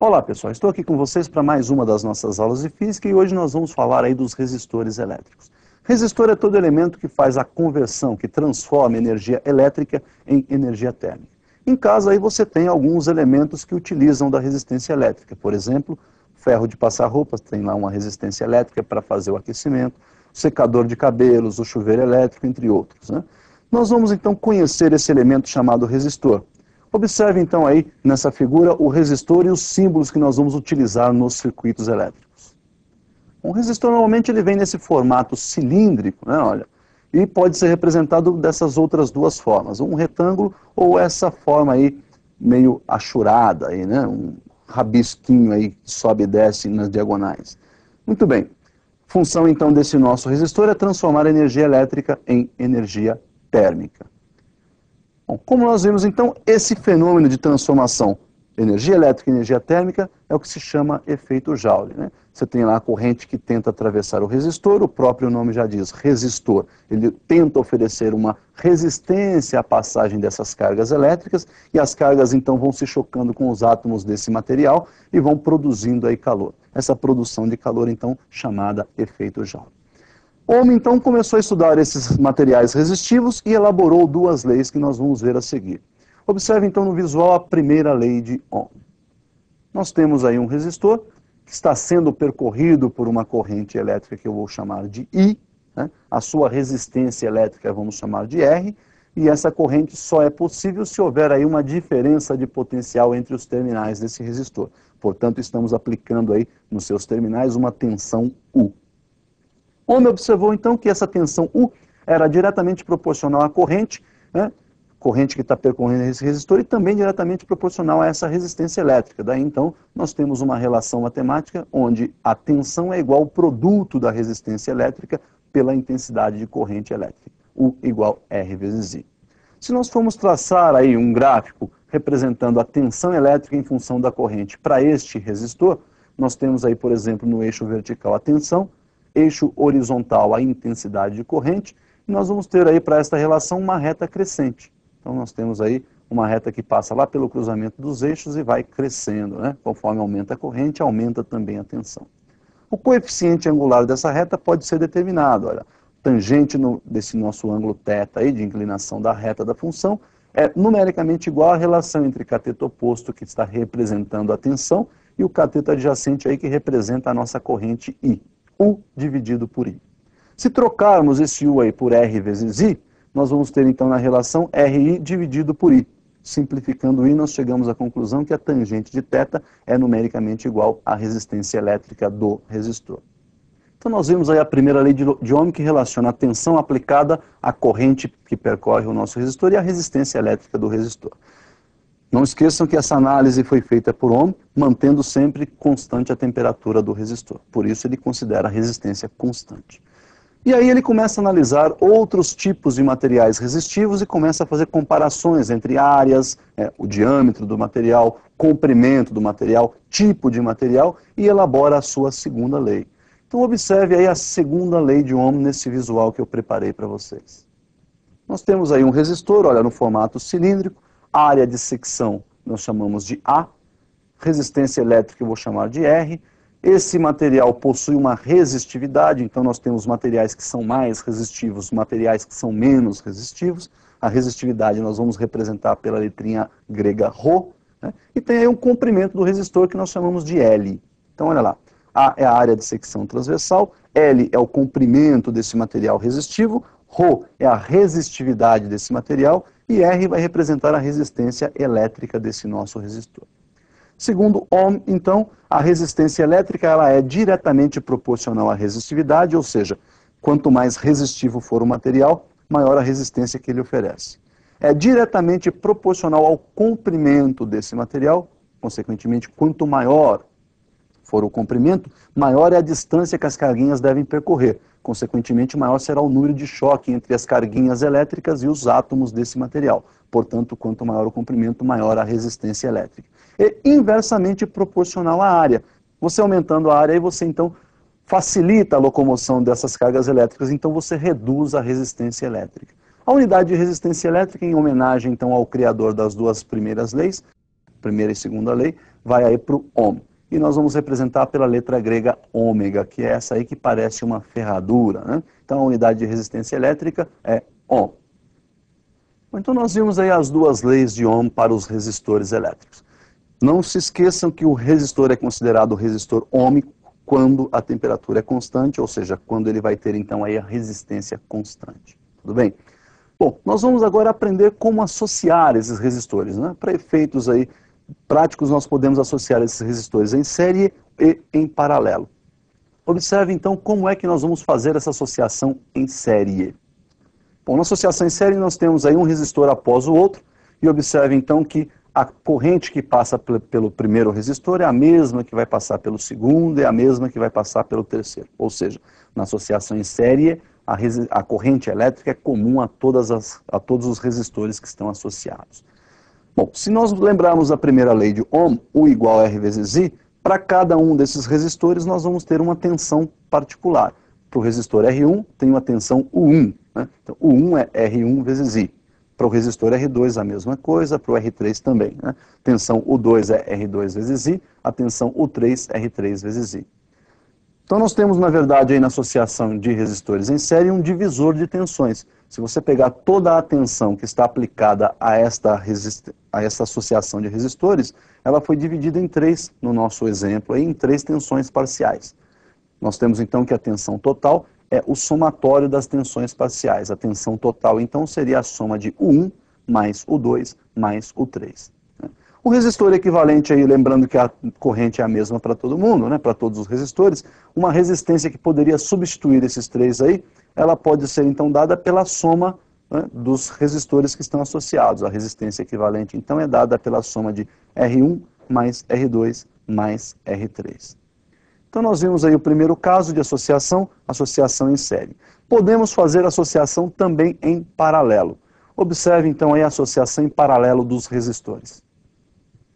Olá pessoal, estou aqui com vocês para mais uma das nossas aulas de física e hoje nós vamos falar aí dos resistores elétricos. Resistor é todo elemento que faz a conversão, que transforma energia elétrica em energia térmica. Em casa aí você tem alguns elementos que utilizam da resistência elétrica, por exemplo, ferro de passar roupas tem lá uma resistência elétrica para fazer o aquecimento, secador de cabelos, o chuveiro elétrico, entre outros, né? Nós vamos então conhecer esse elemento chamado resistor. Observe então aí nessa figura o resistor e os símbolos que nós vamos utilizar nos circuitos elétricos. Um resistor normalmente ele vem nesse formato cilíndrico, né, olha, e pode ser representado dessas outras duas formas, um retângulo ou essa forma aí meio achurada aí, né, um rabisquinho aí que sobe e desce nas diagonais. Muito bem. Função então desse nosso resistor é transformar a energia elétrica em energia térmica. Bom, como nós vimos então, esse fenômeno de transformação de energia elétrica em energia térmica é o que se chama efeito Joule, né? Você tem lá a corrente que tenta atravessar o resistor, o próprio nome já diz, resistor. Ele tenta oferecer uma resistência à passagem dessas cargas elétricas e as cargas então vão se chocando com os átomos desse material e vão produzindo aí calor. Essa produção de calor então chamada efeito Joule. Ohm, então, começou a estudar esses materiais resistivos e elaborou duas leis que nós vamos ver a seguir. Observe, então, no visual a primeira lei de Ohm. Nós temos aí um resistor que está sendo percorrido por uma corrente elétrica que eu vou chamar de I, né? A sua resistência elétrica vamos chamar de R, e essa corrente só é possível se houver aí uma diferença de potencial entre os terminais desse resistor. Portanto, estamos aplicando aí nos seus terminais uma tensão U. Ohm observou então que essa tensão U era diretamente proporcional à corrente, né? Corrente que está percorrendo esse resistor e também diretamente proporcional a essa resistência elétrica. Daí então nós temos uma relação matemática onde a tensão é igual ao produto da resistência elétrica pela intensidade de corrente elétrica, U igual R vezes I. Se nós formos traçar aí um gráfico representando a tensão elétrica em função da corrente para este resistor, nós temos aí, por exemplo, no eixo vertical a tensão, eixo horizontal a intensidade de corrente, e nós vamos ter aí para esta relação uma reta crescente. Então nós temos aí uma reta que passa lá pelo cruzamento dos eixos e vai crescendo, né? Conforme aumenta a corrente, aumenta também a tensão. O coeficiente angular dessa reta pode ser determinado, olha, tangente desse nosso ângulo θ aí, de inclinação da reta da função, é numericamente igual à relação entre cateto oposto, que está representando a tensão, e o cateto adjacente aí, que representa a nossa corrente I. U dividido por I. Se trocarmos esse U aí por R vezes I, nós vamos ter então na relação RI dividido por I. Simplificando I, nós chegamos à conclusão que a tangente de θ é numericamente igual à resistência elétrica do resistor. Então nós vimos aí a primeira lei de Ohm que relaciona a tensão aplicada à corrente que percorre o nosso resistor e a resistência elétrica do resistor. Não esqueçam que essa análise foi feita por Ohm, mantendo sempre constante a temperatura do resistor. Por isso ele considera a resistência constante. E aí ele começa a analisar outros tipos de materiais resistivos e começa a fazer comparações entre áreas, o diâmetro do material, comprimento do material, tipo de material, e elabora a sua segunda lei. Então observe aí a segunda lei de Ohm nesse visual que eu preparei para vocês. Nós temos aí um resistor, olha, no formato cilíndrico, área de secção nós chamamos de A, resistência elétrica eu vou chamar de R. Esse material possui uma resistividade, então nós temos materiais que são mais resistivos, materiais que são menos resistivos. A resistividade nós vamos representar pela letrinha grega ρ, né? E tem aí um comprimento do resistor que nós chamamos de L. Então olha lá, A é a área de secção transversal, L é o comprimento desse material resistivo, ρ é a resistividade desse material e R vai representar a resistência elétrica desse nosso resistor. Segundo Ohm, então, a resistência elétrica ela é diretamente proporcional à resistividade, ou seja, quanto mais resistivo for o material, maior a resistência que ele oferece. É diretamente proporcional ao comprimento desse material, consequentemente, quanto maior for o comprimento, maior é a distância que as carguinhas devem percorrer. Consequentemente, maior será o número de choque entre as carguinhas elétricas e os átomos desse material. Portanto, quanto maior o comprimento, maior a resistência elétrica. E inversamente proporcional à área. Você aumentando a área, você então facilita a locomoção dessas cargas elétricas, então você reduz a resistência elétrica. A unidade de resistência elétrica, em homenagem então ao criador das duas primeiras leis, primeira e segunda lei, vai aí para o ohm. E nós vamos representar pela letra grega ômega, que é essa aí que parece uma ferradura, né? Então a unidade de resistência elétrica é ohm. Então nós vimos aí as duas leis de Ohm para os resistores elétricos. Não se esqueçam que o resistor é considerado resistor ôhmico quando a temperatura é constante, ou seja, quando ele vai ter então aí a resistência constante. Tudo bem? Bom, nós vamos agora aprender como associar esses resistores, né? Para efeitos aí práticos, nós podemos associar esses resistores em série e em paralelo. Observe então como é que nós vamos fazer essa associação em série. Bom, na associação em série nós temos aí um resistor após o outro, e observe então que a corrente que passa pelo primeiro resistor é a mesma que vai passar pelo segundo, é a mesma que vai passar pelo terceiro. Ou seja, na associação em série, a corrente elétrica é comum a todos os resistores que estão associados. Bom, se nós lembrarmos a primeira lei de Ohm, U igual a R vezes I, para cada um desses resistores nós vamos ter uma tensão particular. Para o resistor R1 tem uma tensão U1, né? Então U1 é R1 vezes I. Para o resistor R2 a mesma coisa, para o R3 também, né? Tensão U2 é R2 vezes I, a tensão U3 é R3 vezes I. Então nós temos, na verdade, aí na associação de resistores em série um divisor de tensões. Se você pegar toda a tensão que está aplicada a esta associação de resistores, ela foi dividida em três, no nosso exemplo, aí, em três tensões parciais. Nós temos então que a tensão total é o somatório das tensões parciais. A tensão total, então, seria a soma de U1 mais U2 mais U3. O resistor equivalente, aí, lembrando que a corrente é a mesma para todo mundo, né, para todos os resistores, uma resistência que poderia substituir esses três aí, ela pode ser então dada pela soma, né, dos resistores que estão associados. A resistência equivalente então é dada pela soma de R1 mais R2 mais R3. Então nós vimos aí o primeiro caso de associação em série. Podemos fazer associação também em paralelo. Observe então aí a associação em paralelo dos resistores.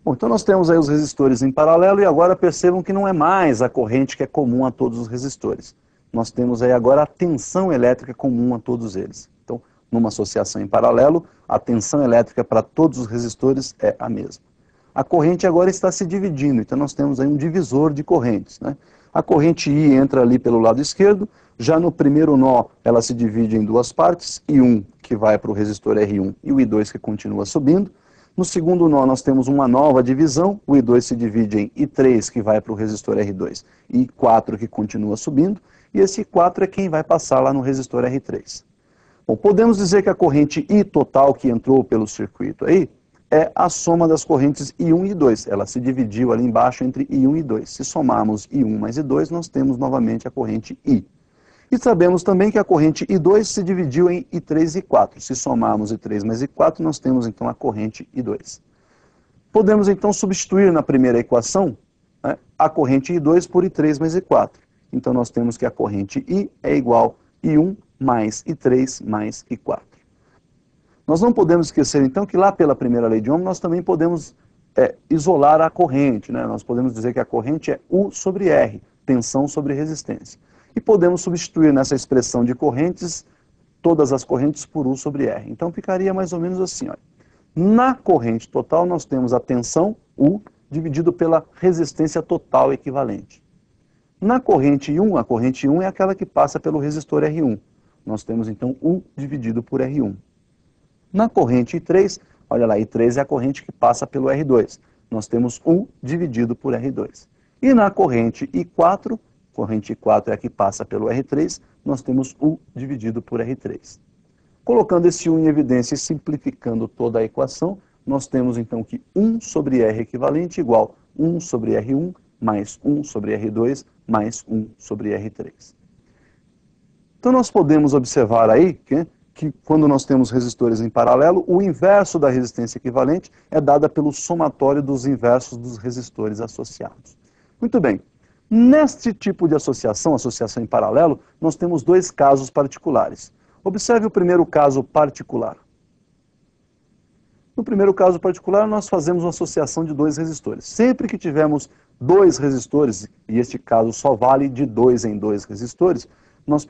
Bom, então nós temos aí os resistores em paralelo e agora percebam que não é mais a corrente que é comum a todos os resistores. Nós temos aí agora a tensão elétrica comum a todos eles. Então, numa associação em paralelo, a tensão elétrica para todos os resistores é a mesma. A corrente agora está se dividindo, então nós temos aí um divisor de correntes, né? A corrente I entra ali pelo lado esquerdo, já no primeiro nó ela se divide em duas partes, I1 que vai para o resistor R1 e o I2 que continua subindo. No segundo nó nós temos uma nova divisão, o I2 se divide em I3 que vai para o resistor R2 e I4 que continua subindo, e esse I4 é quem vai passar lá no resistor R3. Bom, podemos dizer que a corrente I total que entrou pelo circuito aí é a soma das correntes I1 e I2. Ela se dividiu ali embaixo entre I1 e I2. Se somarmos I1 mais I2, nós temos novamente a corrente I. E sabemos também que a corrente I2 se dividiu em I3 e I4. Se somarmos I3 mais I4, nós temos então a corrente I2. Podemos então substituir na primeira equação, né, a corrente I2 por I3 mais I4. Então nós temos que a corrente I é igual a I1 mais I3 mais I4. Nós não podemos esquecer então que lá pela primeira lei de Ohm nós também podemos isolar a corrente, né? Nós podemos dizer que a corrente é U sobre R, tensão sobre resistência. E podemos substituir nessa expressão de correntes, todas as correntes por U sobre R. Então ficaria mais ou menos assim, olha. Na corrente total nós temos a tensão U dividido pela resistência total equivalente. Na corrente I1, a corrente I1 é aquela que passa pelo resistor R1. Nós temos então U dividido por R1. Na corrente I3, olha lá, I3 é a corrente que passa pelo R2. Nós temos U dividido por R2. E na corrente I4, corrente I4 é a que passa pelo R3, nós temos U dividido por R3. Colocando esse U em evidência e simplificando toda a equação, nós temos então que 1 sobre R equivalente igual 1 sobre R1 mais 1 sobre R2 mais 1 sobre R3. Então nós podemos observar aí que quando nós temos resistores em paralelo, o inverso da resistência equivalente é dada pelo somatório dos inversos dos resistores associados. Muito bem. Neste tipo de associação em paralelo, nós temos dois casos particulares. Observe o primeiro caso particular. No primeiro caso particular, nós fazemos uma associação de dois resistores. Sempre que tivermos dois resistores, e este caso só vale de 2 em 2 resistores, nós